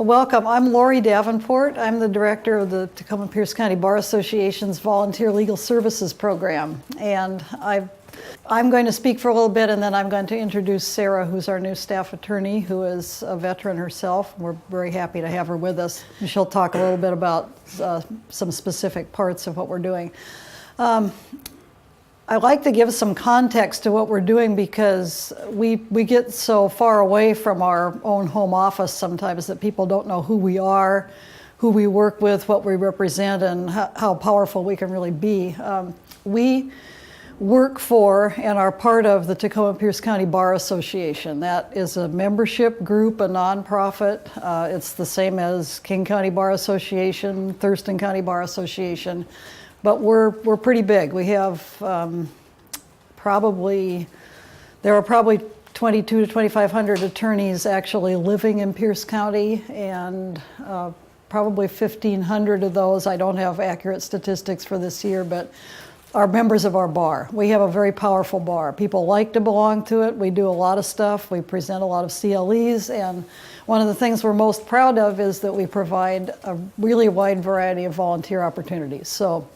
Welcome. I'm Laurie Davenport. I'm the director of the Tacoma Pierce County Bar Association's Volunteer Legal Services Program. And I'm going to speak for a little bit, and then I'm going to introduce Sarah, who's our new staff attorney, who is a veteran herself. We're very happy to have her with us. And she'll talk a little bit about some specific parts of what we're doing. I like to give some context to what we're doing because we get so far away from our own home office sometimes that people don't know who we are, who we work with, what we represent, and how powerful we can really be. We work for and are part of the Tacoma Pierce County Bar Association. That is a membership group, a nonprofit. It's the same as King County Bar Association, Thurston County Bar Association. But we're pretty big. We have there are probably 22 to 2,500 attorneys actually living in Pierce County, and probably 1,500 of those, I don't have accurate statistics for this year, but are members of our bar. We have a very powerful bar. People like to belong to it. We do a lot of stuff. We present a lot of CLEs, and one of the things we're most proud of is that we provide a really wide variety of volunteer opportunities. So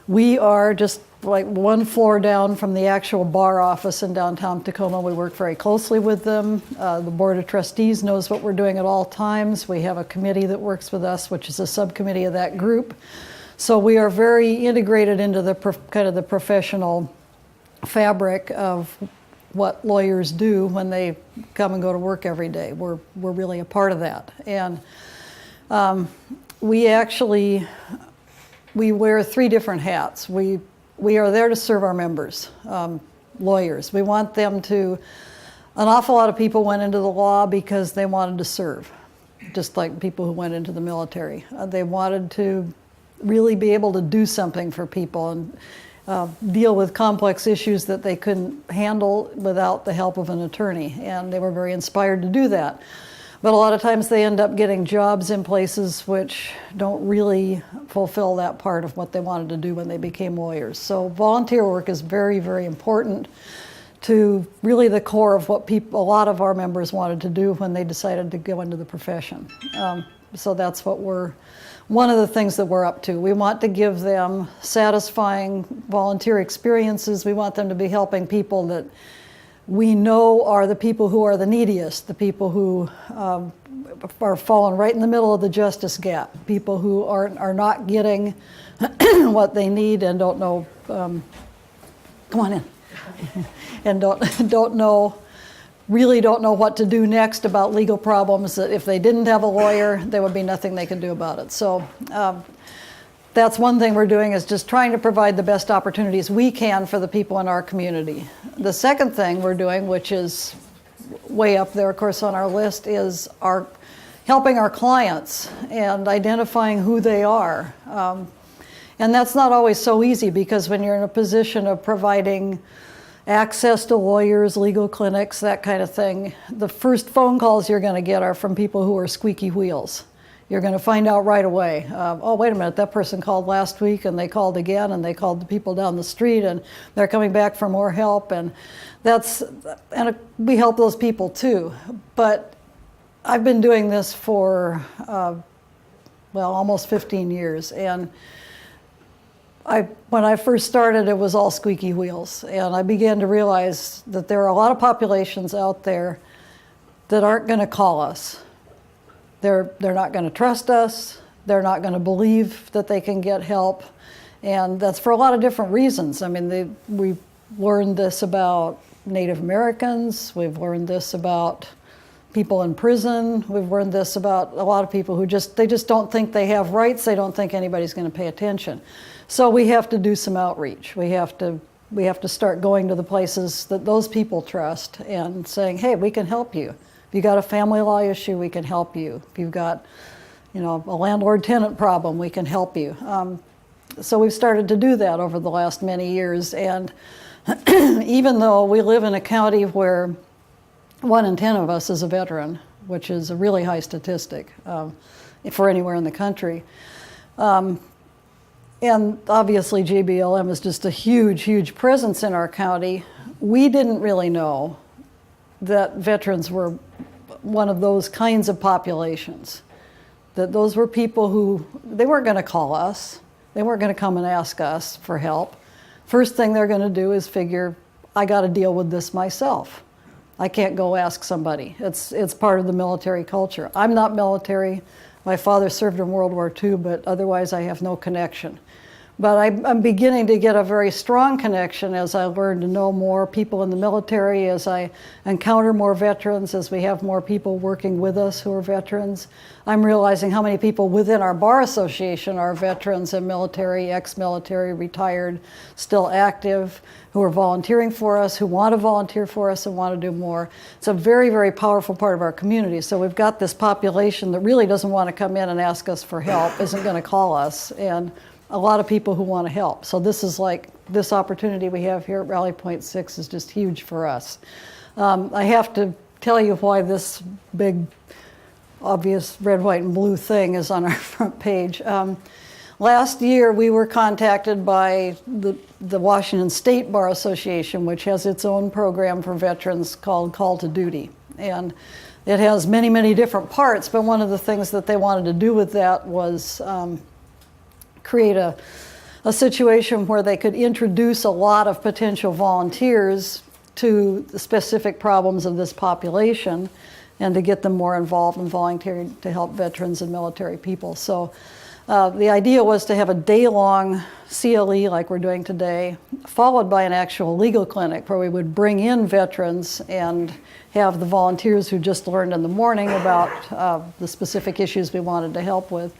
we are just like one floor down from the actual bar office in downtown Tacoma. We work very closely with them. The Board of Trustees knows what we're doing at all times. We have a committee that works with us, which is a subcommittee of that group. So we are very integrated into the kind of the professional fabric of what lawyers do when they come and go to work every day. We're really a part of that. And we wear three different hats. We are there to serve our members, lawyers. We want them to, an awful lot of people went into the law because they wanted to serve, just like people who went into the military. They wanted to really be able to do something for people and deal with complex issues that they couldn't handle without the help of an attorney. And they were very inspired to do that. But a lot of times they end up getting jobs in places which don't really fulfill that part of what they wanted to do when they became lawyers. So volunteer work is very, very important to really the core of what a lot of our members wanted to do when they decided to go into the profession. So that's one of the things that we're up to. We want to give them satisfying volunteer experiences. We want them to be helping people that we know are the people who are the neediest, the people who are falling right in the middle of the justice gap, people who are not getting what they need and don't know, come on in, and really don't know what to do next about legal problems, that if they didn't have a lawyer, there would be nothing they could do about it. So that's one thing we're doing, is just trying to provide the best opportunities we can for the people in our community. The second thing we're doing, which is way up there, of course, on our list, is helping our clients and identifying who they are. And that's not always so easy, because when you're in a position of providing access to lawyers, legal clinics, that kind of thing, the first phone calls you're going to get are from people who are squeaky wheels. You're going to find out right away, oh, wait a minute, that person called last week, and they called again, and they called the people down the street, and they're coming back for more help. And we help those people too. But I've been doing this for, almost 15 years. And when I first started, it was all squeaky wheels. And I began to realize that there are a lot of populations out there that aren't going to call us. They're not going to trust us. They're not going to believe that they can get help. And that's for a lot of different reasons. I mean, we've learned this about Native Americans. We've learned this about people in prison. We've learned this about a lot of people who just don't think they have rights. They don't think anybody's going to pay attention. So we have to do some outreach. We have to start going to the places that those people trust and saying, hey, we can help you. If you've got a family law issue, we can help you. If you've got, a landlord-tenant problem, we can help you. So we've started to do that over the last many years. And even though we live in a county where 1 in 10 of us is a veteran, which is a really high statistic for anywhere in the country, and obviously JBLM is just a huge, huge presence in our county, we didn't really know that veterans were one of those kinds of populations. That those were people who, they weren't going to call us. They weren't going to come and ask us for help. First thing they're going to do is figure, I got to deal with this myself. I can't go ask somebody. It's part of the military culture. I'm not military. My father served in World War II, but otherwise I have no connection. But I'm beginning to get a very strong connection as I learn to know more people in the military, as I encounter more veterans, as we have more people working with us who are veterans. I'm realizing how many people within our bar association are veterans and military, ex-military, retired, still active, who are volunteering for us, who want to volunteer for us and want to do more. It's a very, very powerful part of our community. So we've got this population that really doesn't want to come in and ask us for help, isn't going to call us, and a lot of people who want to help. So this is like, this opportunity we have here at Rally Point 6 is just huge for us. I have to tell you why this big, obvious red, white, and blue thing is on our front page. Last year, we were contacted by the Washington State Bar Association, which has its own program for veterans called Call to Duty. And it has many, many different parts, but one of the things that they wanted to do with that was create a situation where they could introduce a lot of potential volunteers to the specific problems of this population and to get them more involved in volunteering to help veterans and military people. So the idea was to have a day-long CLE like we're doing today, followed by an actual legal clinic where we would bring in veterans and have the volunteers who just learned in the morning about the specific issues we wanted to help with.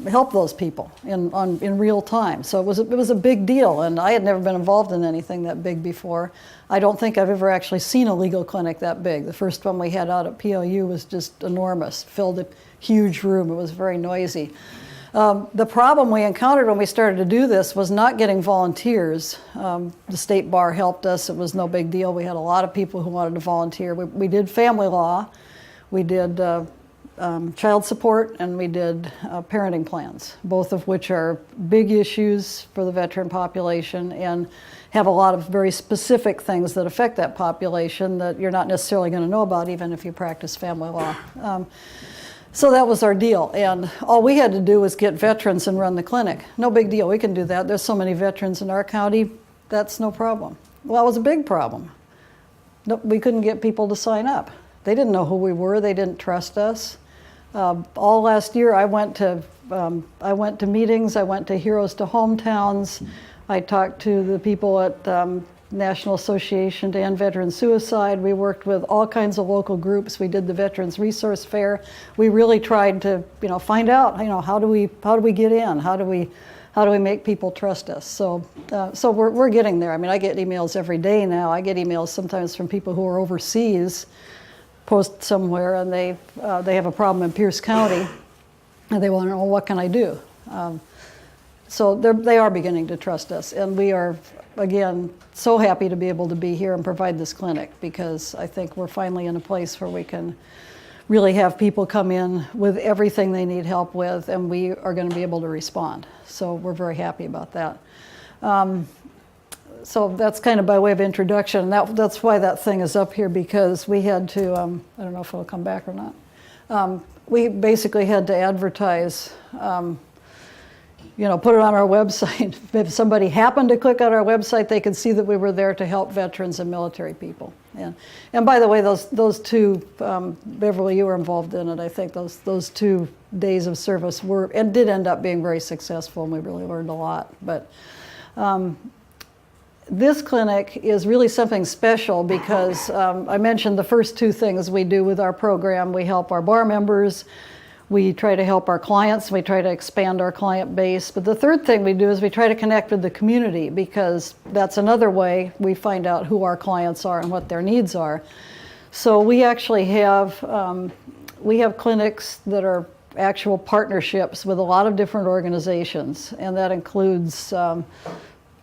Help those people in real time. So it was a big deal, and I had never been involved in anything that big before. I don't think I've ever actually seen a legal clinic that big. The first one we had out at PLU was just enormous, filled a huge room. It was very noisy. The problem we encountered when we started to do this was not getting volunteers. The state bar helped us. It was no big deal. We had a lot of people who wanted to volunteer. We did family law. We did child support, and we did parenting plans, both of which are big issues for the veteran population and have a lot of very specific things that affect that population that you're not necessarily going to know about even if you practice family law. So that was our deal, and all we had to do was get veterans and run the clinic. No big deal, we can do that. There's so many veterans in our county, that's no problem. Well, it was a big problem. No, we couldn't get people to sign up. They didn't know who we were, they didn't trust us. All last year I went to meetings, I went to Heroes to Hometowns, I talked to the people at National Association to End Veteran Suicide. We worked with all kinds of local groups. We did the Veterans Resource Fair. We really tried to, find out, how do we get in? How do we make people trust us? So we're getting there. I mean, I get emails every day now. I get emails sometimes from people who are overseas, post somewhere, and they have a problem in Pierce County, and they want to know, what can I do? So they are beginning to trust us, and we are, again, so happy to be able to be here and provide this clinic, because I think we're finally in a place where we can really have people come in with everything they need help with, and we are going to be able to respond. So we're very happy about that. So that's kind of by way of introduction. That's why that thing is up here, because we had to, I don't know if it'll come back or not. We basically had to advertise, put it on our website. If somebody happened to click on our website, they could see that we were there to help veterans and military people. And by the way, those two, Beverly, you were involved in it. I think those 2 days of service were and did end up being very successful, and we really learned a lot. But this clinic is really something special because I mentioned the first 2 things we do with our program. We help our bar members, we try to help our clients, we try to expand our client base. But the third thing we do is we try to connect with the community, because that's another way we find out who our clients are and what their needs are. So we actually have clinics that are actual partnerships with a lot of different organizations, and that includes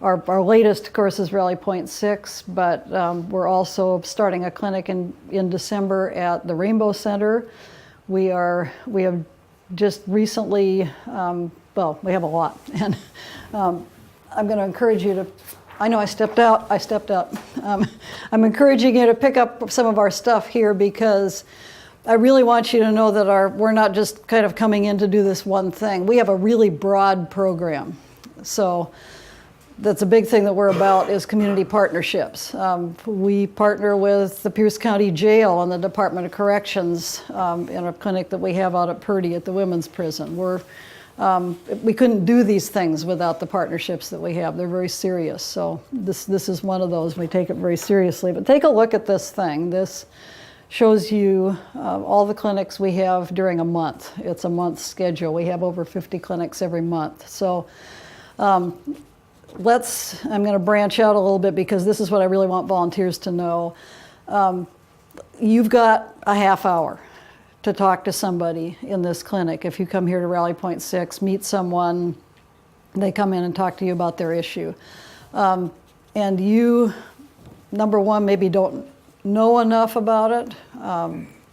our latest, of course, is Rally Point 6, but we're also starting a clinic in December at the Rainbow Center. We have just recently, we have a lot, and I'm going to encourage you to, I know I stepped out. I'm encouraging you to pick up some of our stuff here, because I really want you to know that we're not just kind of coming in to do this one thing. We have a really broad program. So that's a big thing that we're about is community partnerships. We partner with the Pierce County Jail and the Department of Corrections in a clinic that we have out at Purdy at the women's prison. We couldn't do these things without the partnerships that we have. They're very serious. So this is one of those. We take it very seriously. But take a look at this thing. This shows you all the clinics we have during a month. It's a month schedule. We have over 50 clinics every month. So I'm going to branch out a little bit because this is what I really want volunteers to know. You've got a half hour to talk to somebody in this clinic. If you come here to Rally Point 6, meet someone, they come in and talk to you about their issue. And you, number one, maybe don't know enough about it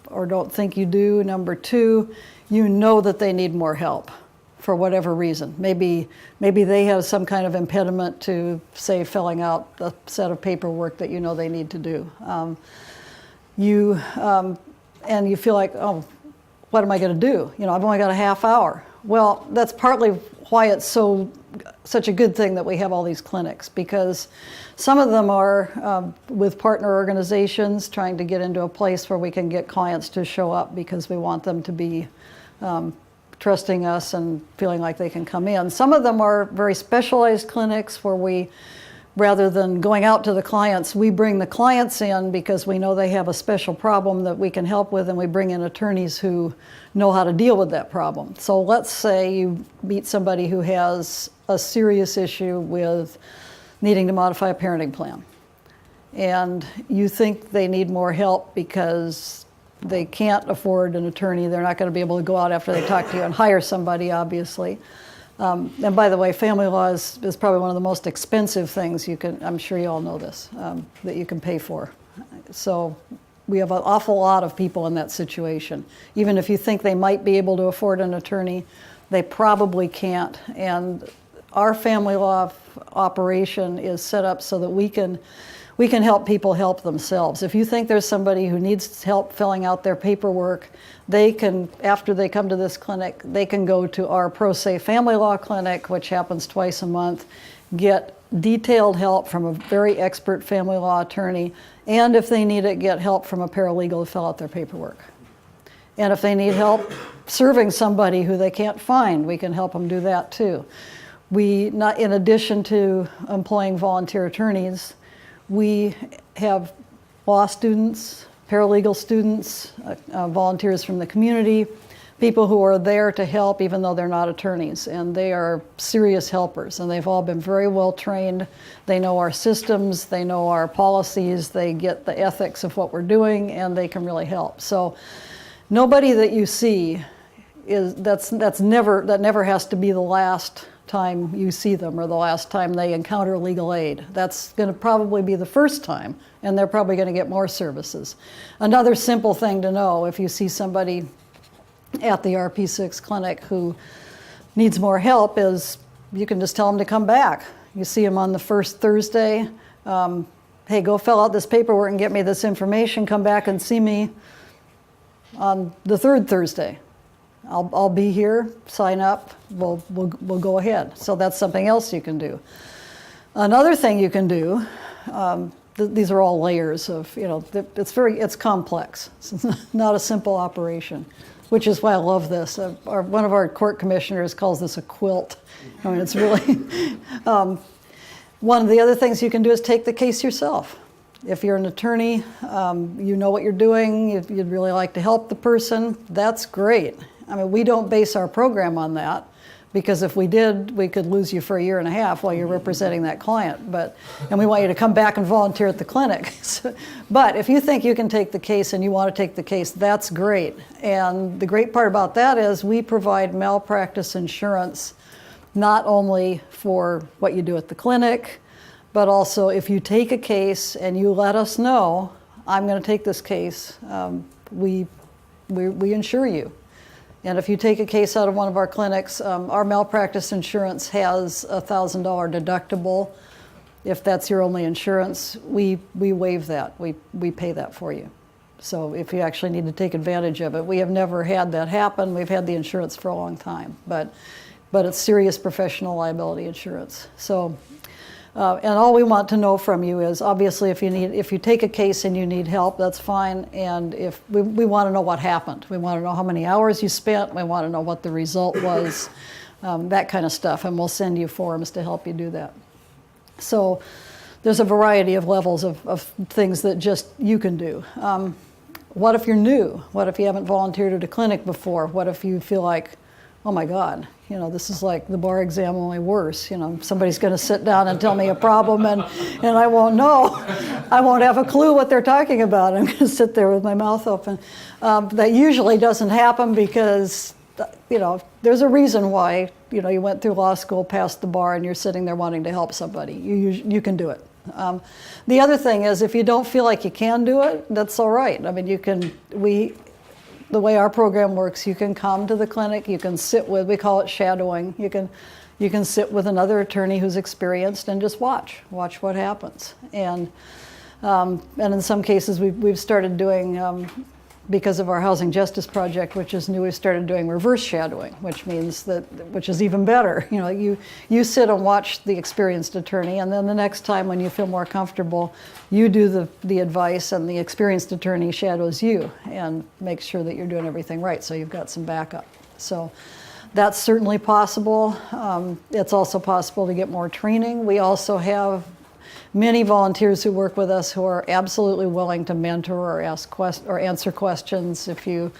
or don't think you do. Number two, you know that they need more help for whatever reason. Maybe they have some kind of impediment to, say, filling out a set of paperwork that you know they need to do. And you feel like, oh, what am I going to do? I've only got a half hour. Well, that's partly why it's such a good thing that we have all these clinics, because some of them are with partner organizations trying to get into a place where we can get clients to show up because we want them to be trusting us and feeling like they can come in. Some of them are very specialized clinics where we, rather than going out to the clients, we bring the clients in because we know they have a special problem that we can help with, and we bring in attorneys who know how to deal with that problem. So let's say you meet somebody who has a serious issue with needing to modify a parenting plan, and you think they need more help because they can't afford an attorney. They're not going to be able to go out after they talk to you and hire somebody, obviously. And by the way, family law is probably one of the most expensive things I'm sure you all know this, that you can pay for. So we have an awful lot of people in that situation. Even if you think they might be able to afford an attorney, they probably can't. And our family law operation is set up so that we can help people help themselves. If you think there's somebody who needs help filling out their paperwork, they can, after they come to this clinic, they can go to our Pro Se Family Law Clinic, which happens twice a month, get detailed help from a very expert family law attorney, and if they need it, get help from a paralegal to fill out their paperwork. And if they need help serving somebody who they can't find, we can help them do that too. In addition to employing volunteer attorneys, we have law students, paralegal students, volunteers from the community, people who are there to help even though they're not attorneys, and they are serious helpers, and they've all been very well trained. They know our systems, they know our policies, they get the ethics of what we're doing, and they can really help. So nobody that you see that never has to be the last time you see them or the last time they encounter legal aid. That's going to probably be the first time, and they're probably going to get more services. Another simple thing to know, if you see somebody at the RP6 clinic who needs more help, is you can just tell them to come back. You see them on the first Thursday, hey, go fill out this paperwork and get me this information, come back and see me on the third Thursday. I'll be here, sign up, we'll go ahead. So that's something else you can do. Another thing you can do, these are all layers of, it's complex. It's not a simple operation, which is why I love this. One of our court commissioners calls this a quilt. I mean, it's really, one of the other things you can do is take the case yourself. If you're an attorney, you know what you're doing, you'd really like to help the person, that's great. I mean, we don't base our program on that, because if we did, we could lose you for 1.5 years while you're representing that client. And we want you to come back and volunteer at the clinic. But if you think you can take the case and you want to take the case, that's great. And the great part about that is we provide malpractice insurance, not only for what you do at the clinic, but also if you take a case and you let us know, I'm going to take this case, we insure you. And if you take a case out of one of our clinics, our malpractice insurance has a $1,000 deductible. If that's your only insurance, we waive that. We pay that for you. So if you actually need to take advantage of it, we have never had that happen. We've had the insurance for a long time, but it's serious professional liability insurance. So, and all we want to know from you is, obviously, if you take a case and you need help, that's fine. And if we want to know what happened, we want to know how many hours you spent. We want to know what the result was, that kind of stuff. And we'll send you forms to help you do that. So there's a variety of levels of things that just you can do. What if you're new? What if you haven't volunteered at a clinic before? What if you feel like, oh my God, this is like the bar exam, only worse. Somebody's going to sit down and tell me a problem, and I won't know. I won't have a clue what they're talking about. I'm going to sit there with my mouth open. That usually doesn't happen because, there's a reason why, you went through law school, passed the bar, and you're sitting there wanting to help somebody. You can do it. The other thing is, if you don't feel like you can do it, that's all right. I mean, the way our program works, you can come to the clinic, you can sit with, we call it shadowing. You can sit with another attorney who's experienced and just watch what happens. And in some cases, we've started doing, because of our housing justice project, which is new, we started doing reverse shadowing, which is even better. You sit and watch the experienced attorney, and then the next time when you feel more comfortable, you do the advice, and the experienced attorney shadows you and makes sure that you're doing everything right, so you've got some backup. So that's certainly possible. It's also possible to get more training. We also have many volunteers who work with us who are absolutely willing to mentor or answer questions. If you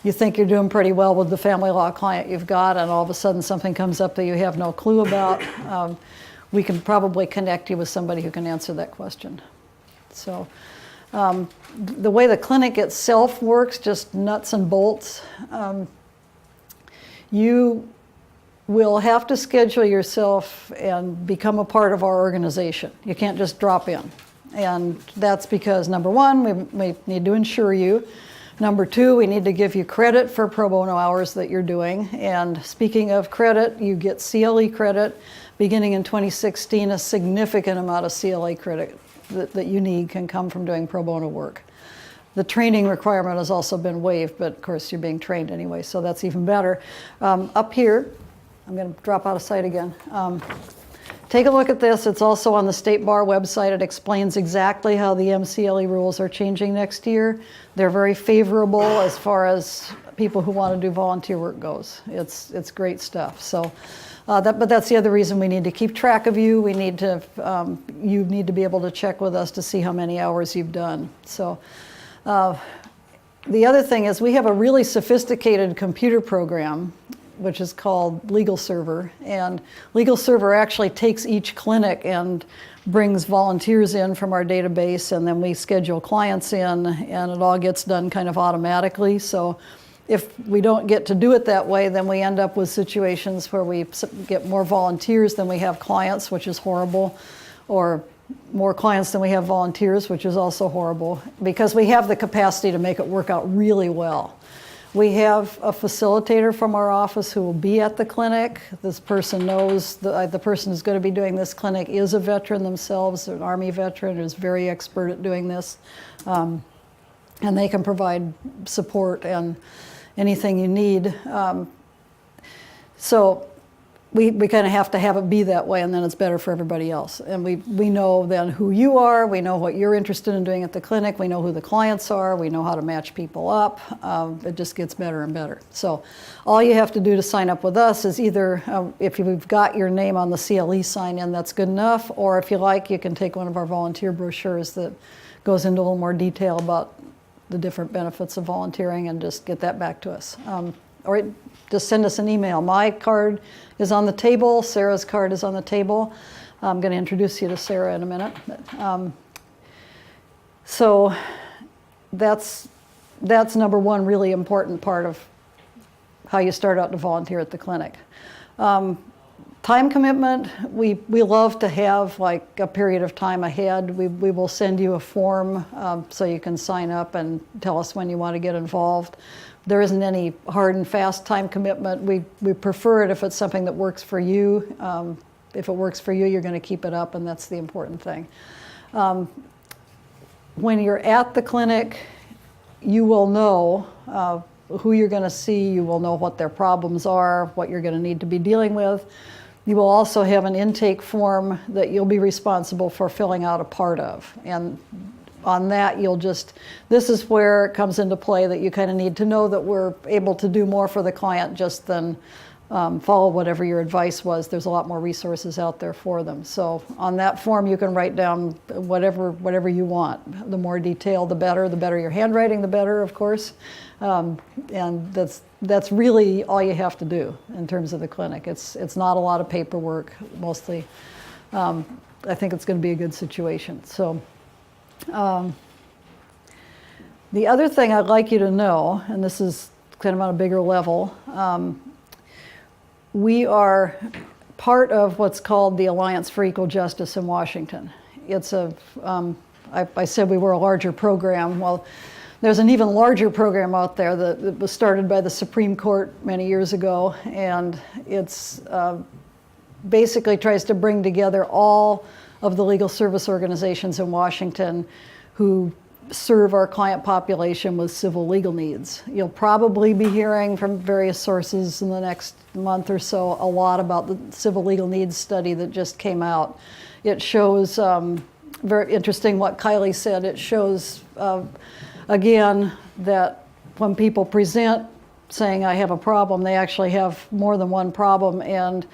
think you're doing pretty well with the family law client you've got, and all of a sudden something comes up that you have no clue about, we can probably connect you with somebody who can answer that question. So the way the clinic itself works, just nuts and bolts, you will have to schedule yourself and become a part of our organization. You can't just drop in. And that's because, number one, we need to insure you. Number two, we need to give you credit for pro bono hours that you're doing. And speaking of credit, you get CLE credit. Beginning in 2016, a significant amount of CLE credit that you need can come from doing pro bono work. The training requirement has also been waived, but of course you're being trained anyway, so that's even better. Up here, I'm going to drop out of sight again. Take a look at this. It's also on the State Bar website. It explains exactly how the MCLE rules are changing next year. They're very favorable as far as people who want to do volunteer work goes. It's great stuff. So, but that's the other reason we need to keep track of you. We need to, you need to be able to check with us to see how many hours you've done. So, the other thing is we have a really sophisticated computer program which is called Legal Server. And Legal Server actually takes each clinic and brings volunteers in from our database, and then we schedule clients in, and it all gets done kind of automatically. So if we don't get to do it that way, then we end up with situations where we get more volunteers than we have clients, which is horrible, or more clients than we have volunteers, which is also horrible, because we have the capacity to make it work out really well. We have a facilitator from our office who will be at the clinic. This person knows, the person who's going to be doing this clinic is a veteran themselves, an Army veteran who's very expert at doing this. And they can provide support and anything you need. So we kind of have to have it be that way, and then it's better for everybody else. And we know then who you are, we know what you're interested in doing at the clinic, we know who the clients are, we know how to match people up. It just gets better and better. So all you have to do to sign up with us is either, if you've got your name on the CLE sign-in, that's good enough, or if you like, you can take one of our volunteer brochures that goes into a little more detail about the different benefits of volunteering, and just get that back to us. Or just send us an email. My card is on the table. Sarah's card is on the table. I'm going to introduce you to Sarah in a minute. So that's number one really important part of how you start out to volunteer at the clinic. Time commitment, we love to have like a period of time ahead. We will send you a form so you can sign up and tell us when you want to get involved. There isn't any hard and fast time commitment. We prefer it if it's something that works for you. If it works for you, you're going to keep it up, and that's the important thing. When you're at the clinic, you will know who you're going to see, you will know what their problems are, what you're going to need to be dealing with. You will also have an intake form that you'll be responsible for filling out a part of. And on that, this is where it comes into play that you kind of need to know that we're able to do more for the client just than follow whatever your advice was. There's a lot more resources out there for them. So on that form, you can write down whatever you want. The more detailed, the better your handwriting, the better, of course. And that's really all you have to do in terms of the clinic. It's not a lot of paperwork, mostly. I think it's going to be a good situation. So the other thing I'd like you to know, and this is kind of on a bigger level, we are part of what's called the Alliance for Equal Justice in Washington. It's I said we were a larger program. Well, there's an even larger program out there that was started by the Supreme Court many years ago, and it's basically tries to bring together all of the legal service organizations in Washington who serve our client population with civil legal needs. You'll probably be hearing from various sources in the next month or so a lot about the civil legal needs study that just came out. It shows, very interesting what Kylie said, it shows, again, that when people present saying I have a problem, they actually have more than one problem, and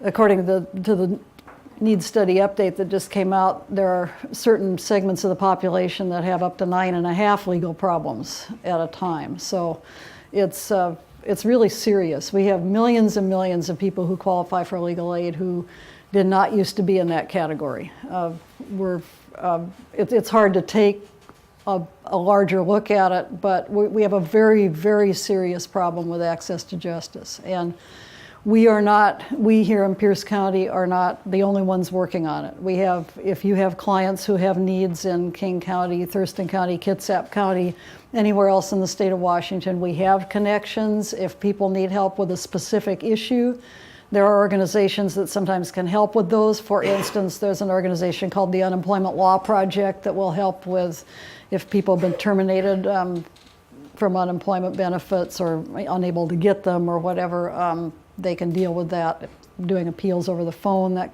according to the needs study update that just came out, there are certain segments of the population that have up to 9.5 legal problems at a time. So it's really serious. We have millions and millions of people who qualify for legal aid who did not used to be in that category. It's hard to take a larger look at it, but we have a very, very serious problem with access to justice. And we here in Pierce County are not the only ones working on it. If you have clients who have needs in King County, Thurston County, Kitsap County, anywhere else in the state of Washington, we have connections. If people need help with a specific issue, there are organizations that sometimes can help with those. For instance, there's an organization called the Unemployment Law Project that will help with if people have been terminated from unemployment benefits or unable to get them or whatever. They can deal with that, doing appeals over the phone.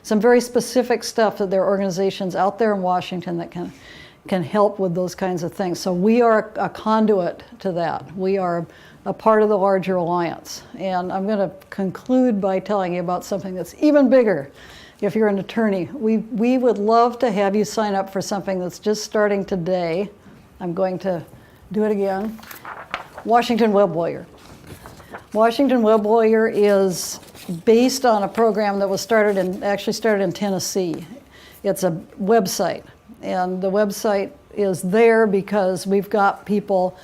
Some very specific stuff that there are organizations out there in Washington that can help with those kinds of things. So we are a conduit to that. We are a part of the larger alliance. And I'm going to conclude by telling you about something that's even bigger. If you're an attorney, we would love to have you sign up for something that's just starting today. I'm going to do it again. Washington Web Lawyer. Washington Web Lawyer is based on a program that was started in Tennessee. It's a website, and the website is there because we've got people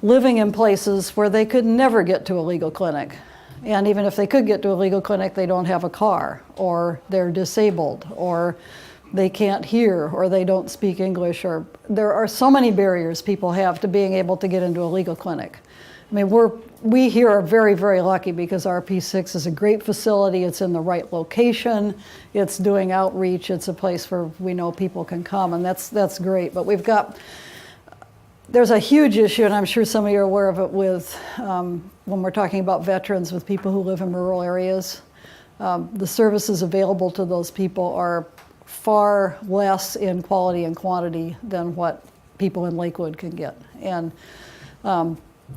living in places where they could never get to a legal clinic. And even if they could get to a legal clinic, they don't have a car, or they're disabled, or they can't hear, or they don't speak English, or there are so many barriers people have to being able to get into a legal clinic. I mean, we here are very, very lucky because RP6 is a great facility. It's in the right location. It's doing outreach. It's a place where we know people can come, and that's great. But there's a huge issue, and I'm sure some of you are aware of it with, when we're talking about veterans, with people who live in rural areas. The services available to those people are far less in quality and quantity than what people in Lakewood can get. And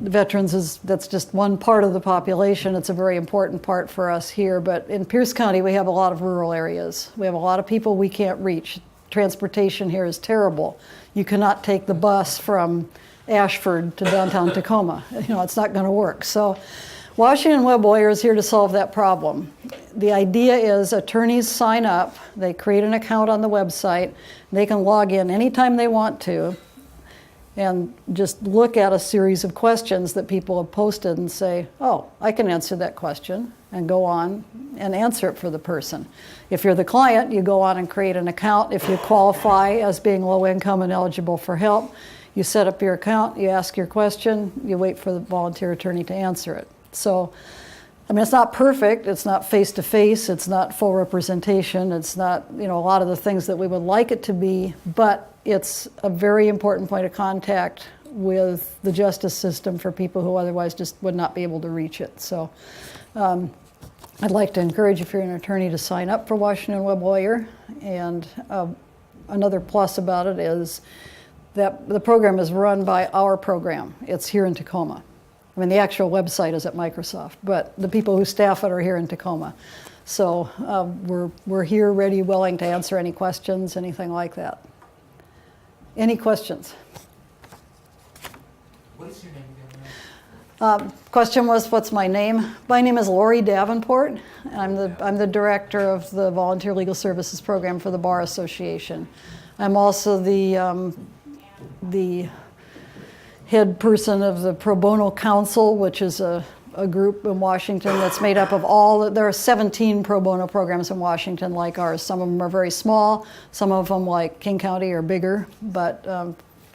veterans that's just one part of the population. It's a very important part for us here, but in Pierce County we have a lot of rural areas. We have a lot of people we can't reach. Transportation here is terrible. You cannot take the bus from Ashford to downtown Tacoma. It's not going to work. So Washington Web Lawyer is here to solve that problem. The idea is attorneys sign up, they create an account on the website, they can log in anytime they want to, and just look at a series of questions that people have posted and say, oh, I can answer that question, and go on and answer it for the person. If you're the client, you go on and create an account. If you qualify as being low income and eligible for help, you set up your account, you ask your question, you wait for the volunteer attorney to answer it. So, I mean, it's not perfect, it's not face-to-face, it's not full representation, it's not, a lot of the things that we would like it to be, but it's a very important point of contact with the justice system for people who otherwise just would not be able to reach it. So I'd like to encourage, if you're an attorney, to sign up for Washington Web Lawyer. And another plus about it is that the program is run by our program. It's here in Tacoma. I mean, the actual website is at Microsoft, but the people who staff it are here in Tacoma. So we're here, ready, willing to answer any questions, anything like that. Any questions? What is your name again? Question was, what's my name? My name is Laurie Davenport. I'm the director of the Volunteer Legal Services Program for the Bar Association. I'm also the head person of the Pro Bono Council, which is a group in Washington that's made up of there are 17 pro bono programs in Washington like ours. Some of them are very small, some of them like King County are bigger, but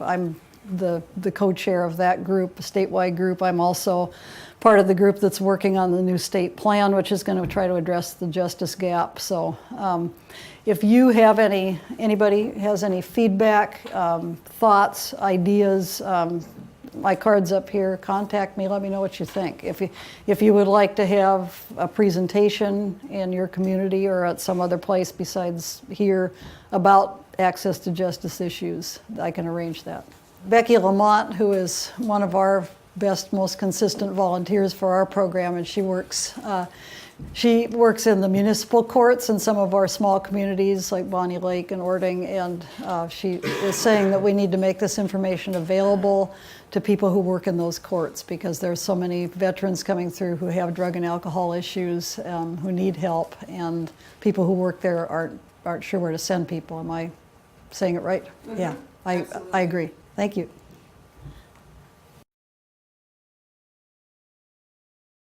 I'm the co-chair of that group, a statewide group. I'm also part of the group that's working on the new state plan, which is going to try to address the justice gap. So if you have anybody has any feedback, thoughts, ideas, my card's up here. Contact me. Let me know what you think. If you would like to have a presentation in your community or at some other place besides here about access to justice issues, I can arrange that. Becky Lamont, who is one of our best, most consistent volunteers for our program, and she works in the municipal courts in some of our small communities like Bonnie Lake and Ording, and she is saying that we need to make this information available to people who work in those courts, because there's so many veterans coming through who have drug and alcohol issues, who need help, and people who work there aren't sure where to send people. Am I saying it right? Mm-hmm. Yeah, I agree. Thank you.